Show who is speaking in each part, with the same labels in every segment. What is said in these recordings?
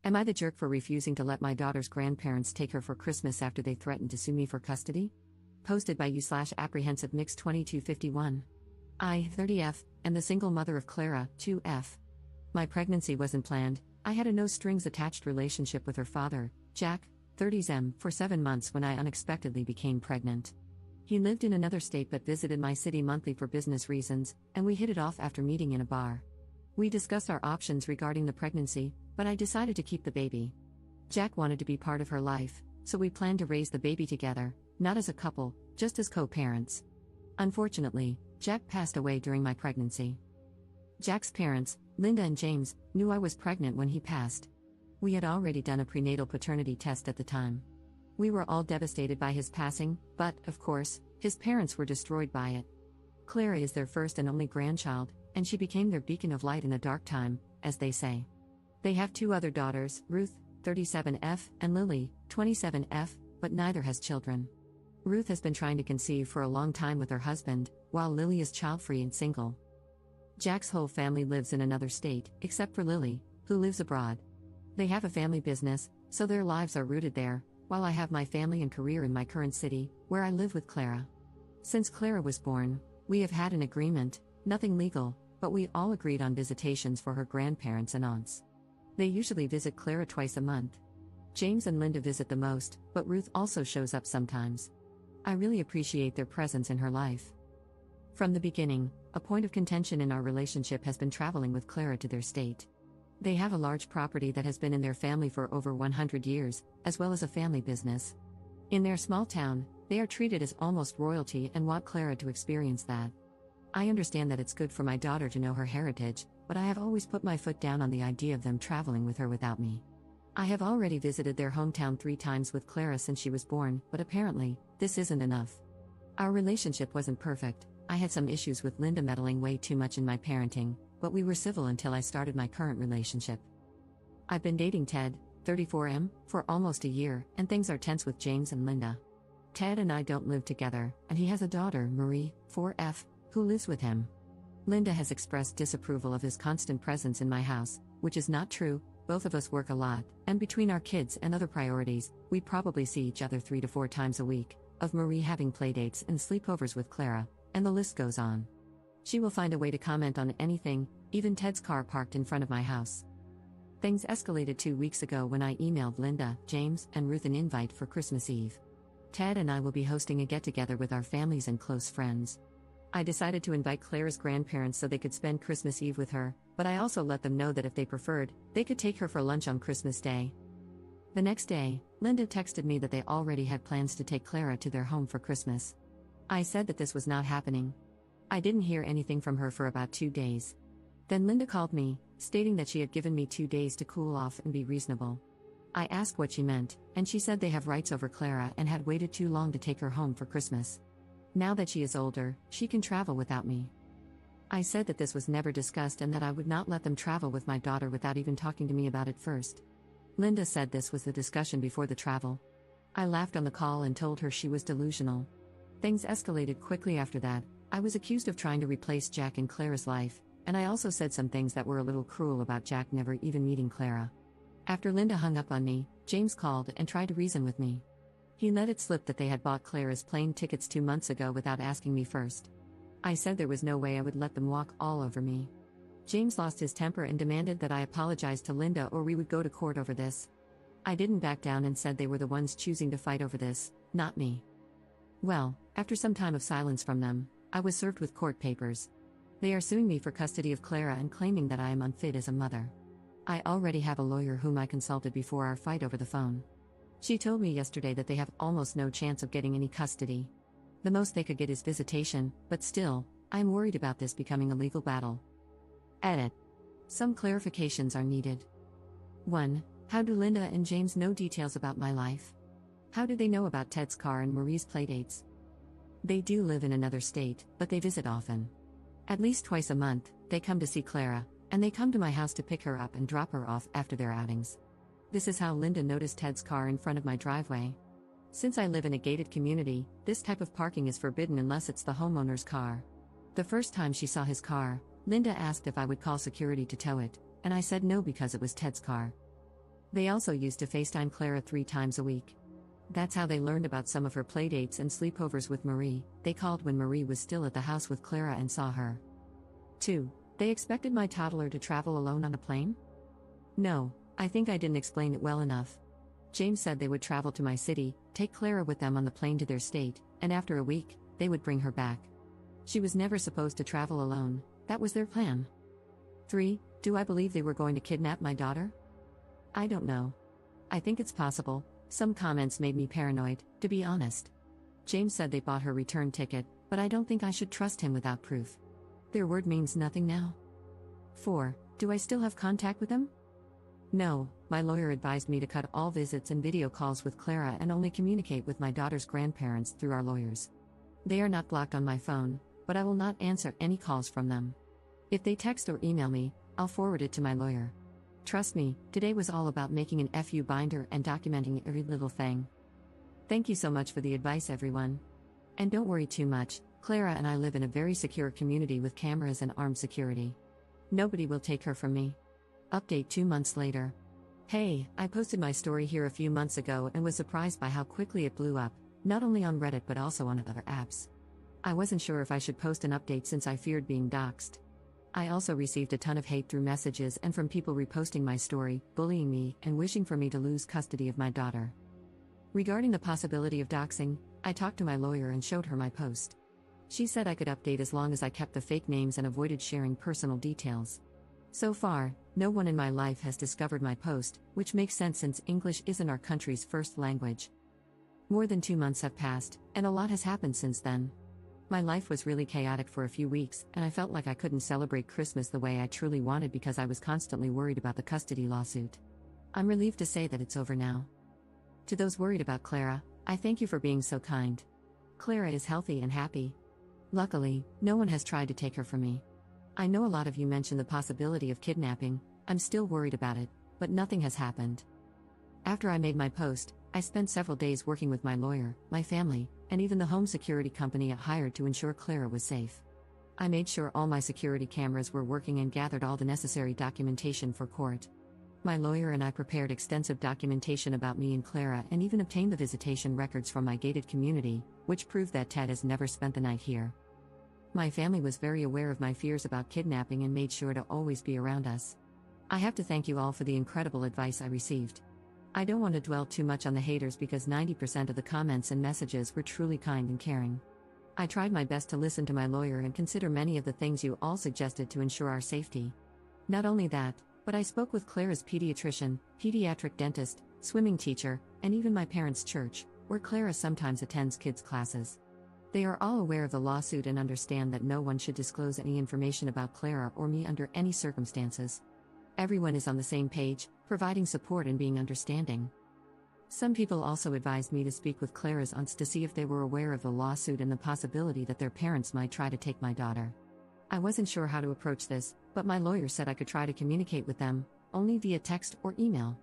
Speaker 1: Am I the jerk for refusing to let my daughter's grandparents take her for Christmas after they threatened to sue me for custody? Posted by you/apprehensive mix 2251. I, 30F, am the single mother of Clara, 2F. My pregnancy wasn't planned. I had a no-strings-attached relationship with her father, Jack, 30M, for 7 months when I unexpectedly became pregnant. He lived in another state but visited my city monthly for business reasons, and we hit it off after meeting in a bar. We discussed our options regarding the pregnancy, but I decided to keep the baby. Jack wanted to be part of her life, so we planned to raise the baby together, not as a couple, just as co-parents. Unfortunately, Jack passed away during my pregnancy. Jack's parents, Linda and James, knew I was pregnant when he passed. We had already done a prenatal paternity test at the time. We were all devastated by his passing, but, of course, his parents were destroyed by it. Clara is their first and only grandchild, and she became their beacon of light in a dark time, as they say. They have 2 other daughters, Ruth, 37F, and Lily, 27F, but neither has children. Ruth has been trying to conceive for a long time with her husband, while Lily is child-free and single. Jack's whole family lives in another state, except for Lily, who lives abroad. They have a family business, so their lives are rooted there, while I have my family and career in my current city, where I live with Clara. Since Clara was born, we have had an agreement, nothing legal, but we all agreed on visitations for her grandparents and aunts. They usually visit Clara twice a month. James and Linda visit the most, but Ruth also shows up sometimes. I really appreciate their presence in her life. From the beginning, a point of contention in our relationship has been traveling with Clara to their state. They have a large property that has been in their family for over 100 years, as well as a family business. In their small town, they are treated as almost royalty and want Clara to experience that. I understand that it's good for my daughter to know her heritage, but I have always put my foot down on the idea of them traveling with her without me. I have already visited their hometown 3 times with Clara since she was born, but apparently, this isn't enough. Our relationship wasn't perfect. I had some issues with Linda meddling way too much in my parenting, but we were civil until I started my current relationship. I've been dating Ted, 34M, for almost a year, and things are tense with James and Linda. Ted and I don't live together, and he has a daughter, Marie, 4F, who lives with him. Linda has expressed disapproval of his constant presence in my house, which is not true. Both of us work a lot, and between our kids and other priorities, we probably see each other 3 to 4 times a week, of Marie having playdates and sleepovers with Clara, and the list goes on. She will find a way to comment on anything, even Ted's car parked in front of my house. Things escalated 2 weeks ago when I emailed Linda, James, and Ruth an invite for Christmas Eve. Ted and I will be hosting a get-together with our families and close friends. I decided to invite Clara's grandparents so they could spend Christmas Eve with her, but I also let them know that if they preferred, they could take her for lunch on Christmas Day. The next day, Linda texted me that they already had plans to take Clara to their home for Christmas. I said that this was not happening. I didn't hear anything from her for about 2 days. Then Linda called me, stating that she had given me 2 days to cool off and be reasonable. I asked what she meant, and she said they have rights over Clara and had waited too long to take her home for Christmas. Now that she is older, she can travel without me. I said that this was never discussed and that I would not let them travel with my daughter without even talking to me about it first. Linda said this was the discussion before the travel. I laughed on the call and told her she was delusional. Things escalated quickly after that. I was accused of trying to replace Jack in Clara's life, and I also said some things that were a little cruel about Jack never even meeting Clara. After Linda hung up on me, James called and tried to reason with me. He let it slip that they had bought Clara's plane tickets 2 months ago without asking me first. I said there was no way I would let them walk all over me. James lost his temper and demanded that I apologize to Linda or we would go to court over this. I didn't back down and said they were the ones choosing to fight over this, not me. Well, after some time of silence from them, I was served with court papers. They are suing me for custody of Clara and claiming that I am unfit as a mother. I already have a lawyer whom I consulted before our fight over the phone. She told me yesterday that they have almost no chance of getting any custody. The most they could get is visitation, but still, I am worried about this becoming a legal battle. Edit. Some clarifications are needed. 1. How do Linda and James know details about my life? How do they know about Ted's car and Marie's playdates? They do live in another state, but they visit often. At least twice a month, they come to see Clara, and they come to my house to pick her up and drop her off after their outings. This is how Linda noticed Ted's car in front of my driveway. Since I live in a gated community, this type of parking is forbidden unless it's the homeowner's car. The first time she saw his car, Linda asked if I would call security to tow it, and I said no because it was Ted's car. They also used to FaceTime Clara 3 times a week. That's how they learned about some of her playdates and sleepovers with Marie. They called when Marie was still at the house with Clara and saw her. 2. They expected my toddler to travel alone on a plane? No, I think I didn't explain it well enough. James said they would travel to my city, take Clara with them on the plane to their state, and after a week, they would bring her back. She was never supposed to travel alone, that was their plan. 3. Do I believe they were going to kidnap my daughter? I don't know. I think it's possible. Some comments made me paranoid, to be honest. James said they bought her return ticket, but I don't think I should trust him without proof. Their word means nothing now. 4. Do I still have contact with them? No, my lawyer advised me to cut all visits and video calls with Clara and only communicate with my daughter's grandparents through our lawyers. They are not blocked on my phone, but I will not answer any calls from them. If they text or email me, I'll forward it to my lawyer. Trust me, today was all about making an FU binder and documenting every little thing. Thank you so much for the advice, everyone. And don't worry too much, Clara and I live in a very secure community with cameras and armed security. Nobody will take her from me. Update 2 months later. Hey, I posted my story here a few months ago and was surprised by how quickly it blew up, not only on Reddit but also on other apps. I wasn't sure if I should post an update since I feared being doxxed. I also received a ton of hate through messages and from people reposting my story, bullying me, and wishing for me to lose custody of my daughter. Regarding the possibility of doxing, I talked to my lawyer and showed her my post. She said I could update as long as I kept the fake names and avoided sharing personal details. So far, no one in my life has discovered my post, which makes sense since English isn't our country's first language. More than 2 months have passed, and a lot has happened since then. My life was really chaotic for a few weeks, and I felt like I couldn't celebrate Christmas the way I truly wanted because I was constantly worried about the custody lawsuit. I'm relieved to say that it's over now. To those worried about Clara, I thank you for being so kind. Clara is healthy and happy. Luckily, no one has tried to take her from me. I know a lot of you mentioned the possibility of kidnapping. I'm still worried about it, but nothing has happened. After I made my post, I spent several days working with my lawyer, my family, and even the home security company I hired to ensure Clara was safe. I made sure all my security cameras were working and gathered all the necessary documentation for court. My lawyer and I prepared extensive documentation about me and Clara and even obtained the visitation records from my gated community, which proved that Ted has never spent the night here. My family was very aware of my fears about kidnapping and made sure to always be around us. I have to thank you all for the incredible advice I received. I don't want to dwell too much on the haters because 90% of the comments and messages were truly kind and caring. I tried my best to listen to my lawyer and consider many of the things you all suggested to ensure our safety. Not only that, but I spoke with Clara's pediatrician, pediatric dentist, swimming teacher, and even my parents' church, where Clara sometimes attends kids' classes. They are all aware of the lawsuit and understand that no one should disclose any information about Clara or me under any circumstances. Everyone is on the same page, providing support and being understanding. Some people also advised me to speak with Clara's aunts to see if they were aware of the lawsuit and the possibility that their parents might try to take my daughter. I wasn't sure how to approach this, but my lawyer said I could try to communicate with them, only via text or email.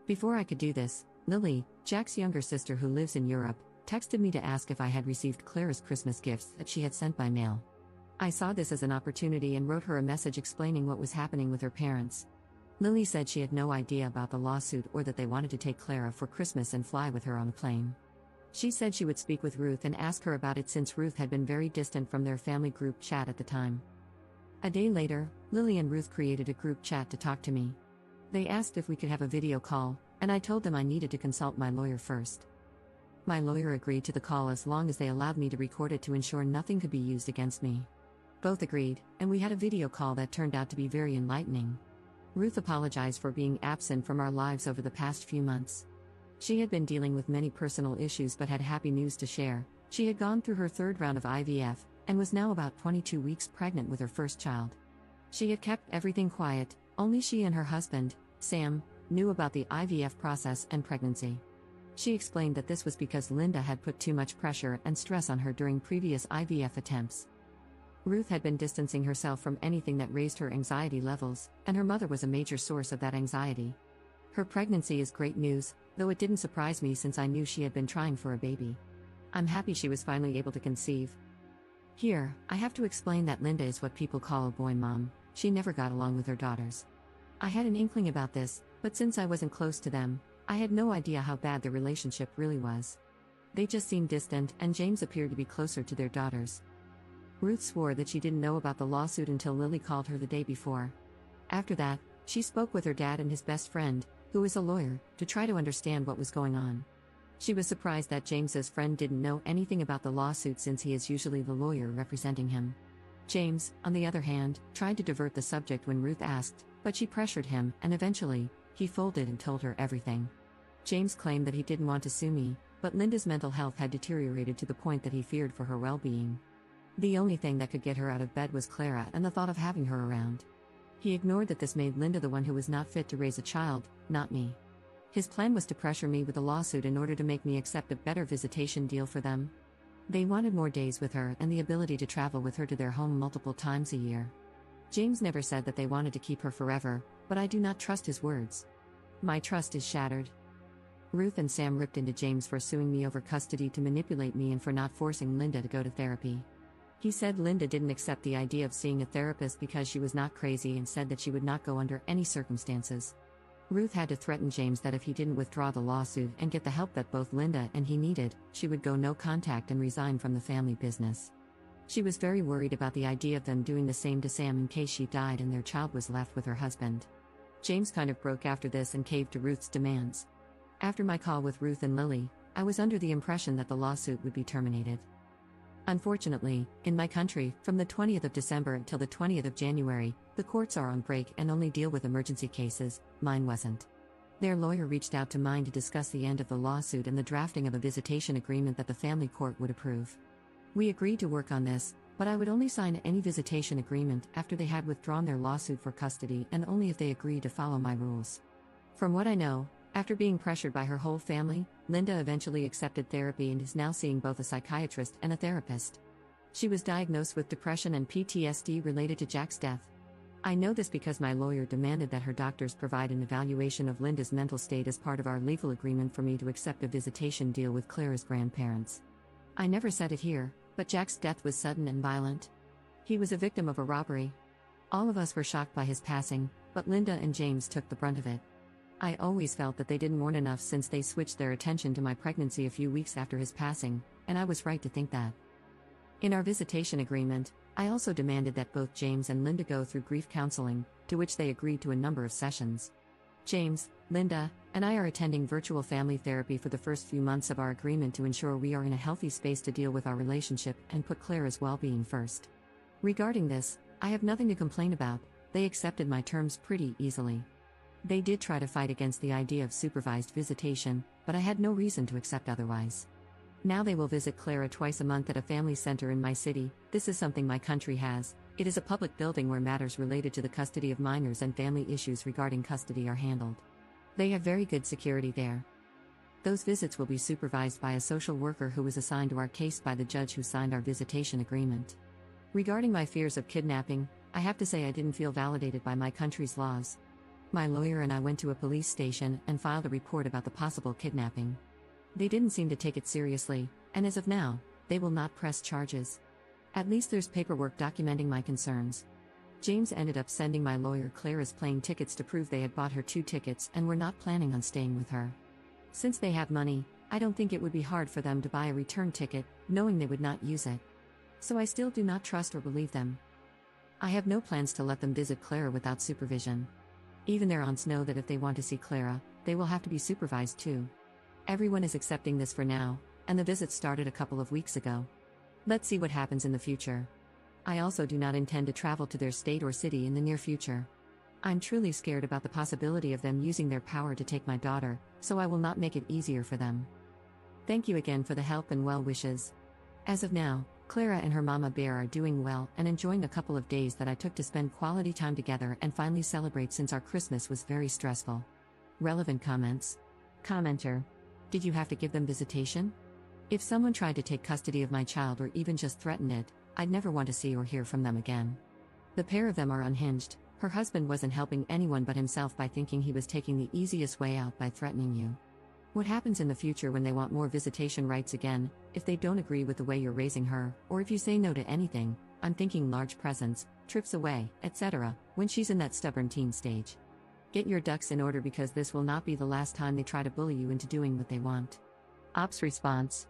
Speaker 1: Before I could do this, Lily, Jack's younger sister who lives in Europe, texted me to ask if I had received Clara's Christmas gifts that she had sent by mail. I saw this as an opportunity and wrote her a message explaining what was happening with her parents. Lily said she had no idea about the lawsuit or that they wanted to take Clara for Christmas and fly with her on a plane. She said she would speak with Ruth and ask her about it since Ruth had been very distant from their family group chat at the time. A day later, Lily and Ruth created a group chat to talk to me. They asked if we could have a video call, and I told them I needed to consult my lawyer first. My lawyer agreed to the call as long as they allowed me to record it to ensure nothing could be used against me. Both agreed, and we had a video call that turned out to be very enlightening. Ruth apologized for being absent from our lives over the past few months. She had been dealing with many personal issues but had happy news to share. She had gone through her 3rd round of IVF, and was now about 22 weeks pregnant with her first child. She had kept everything quiet, only she and her husband, Sam, knew about the IVF process and pregnancy. She explained that this was because Linda had put too much pressure and stress on her during previous IVF attempts. Ruth had been distancing herself from anything that raised her anxiety levels, and her mother was a major source of that anxiety. Her pregnancy is great news, though it didn't surprise me since I knew she had been trying for a baby. I'm happy she was finally able to conceive. Here, I have to explain that Linda is what people call a boy mom. She never got along with her daughters. I had an inkling about this, But since I wasn't close to them, I had no idea how bad the relationship really was. They just seemed distant, and James appeared to be closer to their daughters. Ruth swore that she didn't know about the lawsuit until Lily called her the day before. After that, she spoke with her dad and his best friend, who is a lawyer, to try to understand what was going on. She was surprised that James's friend didn't know anything about the lawsuit since he is usually the lawyer representing him. James, on the other hand, tried to divert the subject when Ruth asked, but she pressured him, and eventually, he folded and told her everything. James claimed that he didn't want to sue me, but Linda's mental health had deteriorated to the point that he feared for her well-being. The only thing that could get her out of bed was Clara and the thought of having her around. He ignored that this made Linda the one who was not fit to raise a child, not me. His plan was to pressure me with a lawsuit in order to make me accept a better visitation deal for them. They wanted more days with her and the ability to travel with her to their home multiple times a year. James never said that they wanted to keep her forever, but I do not trust his words. My trust is shattered. Ruth and Sam ripped into James for suing me over custody to manipulate me and for not forcing Linda to go to therapy. He said Linda didn't accept the idea of seeing a therapist because she was not crazy and said that she would not go under any circumstances. Ruth had to threaten James that if he didn't withdraw the lawsuit and get the help that both Linda and he needed, she would go no contact and resign from the family business. She was very worried about the idea of them doing the same to Sam in case she died and their child was left with her husband. James kind of broke after this and caved to Ruth's demands. After my call with Ruth and Lily, I was under the impression that the lawsuit would be terminated. Unfortunately, in my country, from the 20th of December until the 20th of January, the courts are on break and only deal with emergency cases. Mine wasn't. Their lawyer reached out to mine to discuss the end of the lawsuit and the drafting of a visitation agreement that the family court would approve. We agreed to work on this, but I would only sign any visitation agreement after they had withdrawn their lawsuit for custody and only if they agreed to follow my rules. From what I know, after being pressured by her whole family, Linda eventually accepted therapy and is now seeing both a psychiatrist and a therapist. She was diagnosed with depression and PTSD related to Jack's death. I know this because my lawyer demanded that her doctors provide an evaluation of Linda's mental state as part of our legal agreement for me to accept a visitation deal with Clara's grandparents. I never said it here, but Jack's death was sudden and violent. He was a victim of a robbery. All of us were shocked by his passing, but Linda and James took the brunt of it. I always felt that they didn't mourn enough since they switched their attention to my pregnancy a few weeks after his passing, and I was right to think that. In our visitation agreement, I also demanded that both James and Linda go through grief counseling, to which they agreed to a number of sessions. James, Linda, and I are attending virtual family therapy for the first few months of our agreement to ensure we are in a healthy space to deal with our relationship and put Clara's well-being first. Regarding this, I have nothing to complain about. They accepted my terms pretty easily. They did try to fight against the idea of supervised visitation, but I had no reason to accept otherwise. Now they will visit Clara twice a month at a family center in my city. This is something my country has. It is a public building where matters related to the custody of minors and family issues regarding custody are handled. They have very good security there. Those visits will be supervised by a social worker who was assigned to our case by the judge who signed our visitation agreement. Regarding my fears of kidnapping, I have to say I didn't feel validated by my country's laws. My lawyer and I went to a police station and filed a report about the possible kidnapping. They didn't seem to take it seriously, and as of now, they will not press charges. At least there's paperwork documenting my concerns. James ended up sending my lawyer Clara's plane tickets to prove they had bought her 2 tickets and were not planning on staying with her. Since they have money, I don't think it would be hard for them to buy a return ticket, knowing they would not use it. So I still do not trust or believe them. I have no plans to let them visit Clara without supervision. Even their aunts know that if they want to see Clara, they will have to be supervised too. Everyone is accepting this for now, and the visit started a couple of weeks ago. Let's see what happens in the future. I also do not intend to travel to their state or city in the near future. I'm truly scared about the possibility of them using their power to take my daughter, so I will not make it easier for them. Thank you again for the help and well wishes. As of now, Clara and her mama bear are doing well and enjoying a couple of days that I took to spend quality time together and finally celebrate since our Christmas was very stressful. Relevant comments. Commenter. Did you have to give them visitation? If someone tried to take custody of my child or even just threatened it, I'd never want to see or hear from them again. The pair of them are unhinged. Her husband wasn't helping anyone but himself by thinking he was taking the easiest way out by threatening you. What happens in the future when they want more visitation rights again, if they don't agree with the way you're raising her, or if you say no to anything? I'm thinking large presents, trips away, etc., when she's in that stubborn teen stage. Get your ducks in order because this will not be the last time they try to bully you into doing what they want. Ops response.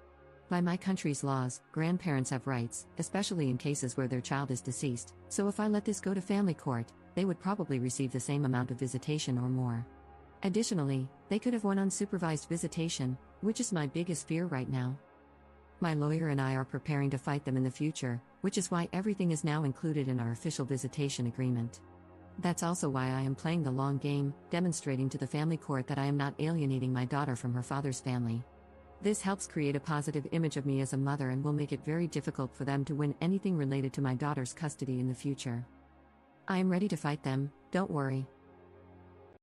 Speaker 1: By my country's laws, grandparents have rights, especially in cases where their child is deceased, so if I let this go to family court, they would probably receive the same amount of visitation or more. Additionally, they could have one unsupervised visitation, which is my biggest fear right now. My lawyer and I are preparing to fight them in the future, which is why everything is now included in our official visitation agreement. That's also why I am playing the long game, demonstrating to the family court that I am not alienating my daughter from her father's family. This helps create a positive image of me as a mother and will make it very difficult for them to win anything related to my daughter's custody in the future. I am ready to fight them, don't worry.